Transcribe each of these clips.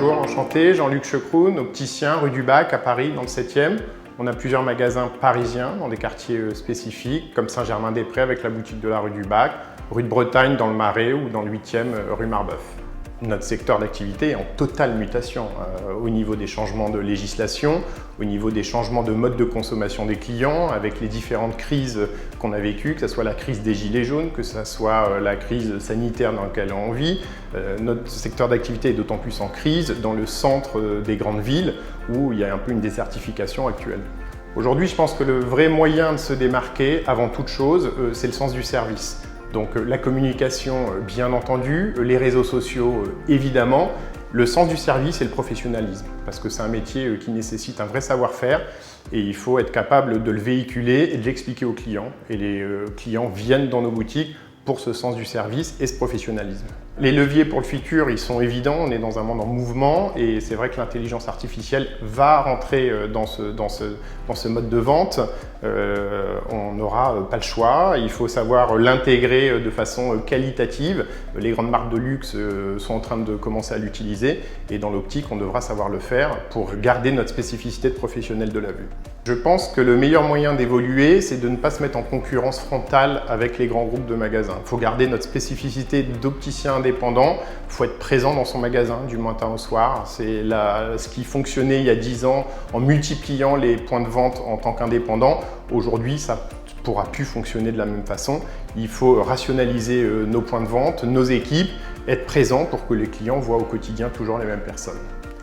Bonjour, enchanté, Jean-Luc Checroun, opticien, rue du Bac à Paris, dans le 7e. On a plusieurs magasins parisiens dans des quartiers spécifiques, comme Saint-Germain-des-Prés avec la boutique de la rue du Bac, rue de Bretagne dans le Marais ou dans le 8e rue Marbeuf. Notre secteur d'activité est en totale mutation au niveau des changements de législation, au niveau des changements de mode de consommation des clients, avec les différentes crises qu'on a vécues, que ce soit la crise des gilets jaunes, que ce soit la crise sanitaire dans laquelle on vit. Notre secteur d'activité est d'autant plus en crise dans le centre des grandes villes où il y a un peu une désertification actuelle. Aujourd'hui, je pense que le vrai moyen de se démarquer, avant toute chose, c'est le sens du service. Donc la communication, bien entendu, les réseaux sociaux, évidemment, le sens du service et le professionnalisme, parce que c'est un métier qui nécessite un vrai savoir-faire et il faut être capable de le véhiculer et de l'expliquer aux clients. Et les clients viennent dans nos boutiques pour ce sens du service et ce professionnalisme. Les leviers pour le futur, ils sont évidents, on est dans un monde en mouvement et c'est vrai que l'intelligence artificielle va rentrer dans ce mode de vente. On n'aura pas le choix, il faut savoir l'intégrer de façon qualitative. Les grandes marques de luxe sont en train de commencer à l'utiliser et dans l'optique, on devra savoir le faire pour garder notre spécificité de professionnel de la vue. Je pense que le meilleur moyen d'évoluer, c'est de ne pas se mettre en concurrence frontale avec les grands groupes de magasins. Il faut garder notre spécificité d'opticien indépendant, il faut être présent dans son magasin du matin au soir. C'est ce qui fonctionnait il y a 10 ans en multipliant les points de vente en tant qu'indépendant. Aujourd'hui, ça ne pourra plus fonctionner de la même façon. Il faut rationaliser nos points de vente, nos équipes, être présent pour que les clients voient au quotidien toujours les mêmes personnes.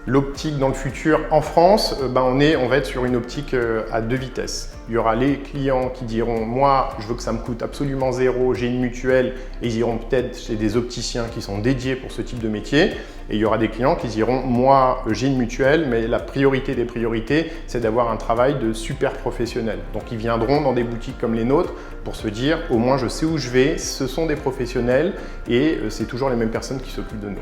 L'optique dans le futur en France, on va être sur une optique à 2 vitesses. Il y aura les clients qui diront « moi, je veux que ça me coûte absolument zéro, j'ai une mutuelle » et ils iront peut-être chez des opticiens qui sont dédiés pour ce type de métier. Et il y aura des clients qui diront « moi, j'ai une mutuelle, mais la priorité des priorités, c'est d'avoir un travail de super professionnel ». Donc ils viendront dans des boutiques comme les nôtres pour se dire « au moins je sais où je vais, ce sont des professionnels et c'est toujours les mêmes personnes qui s'occupent de nous ».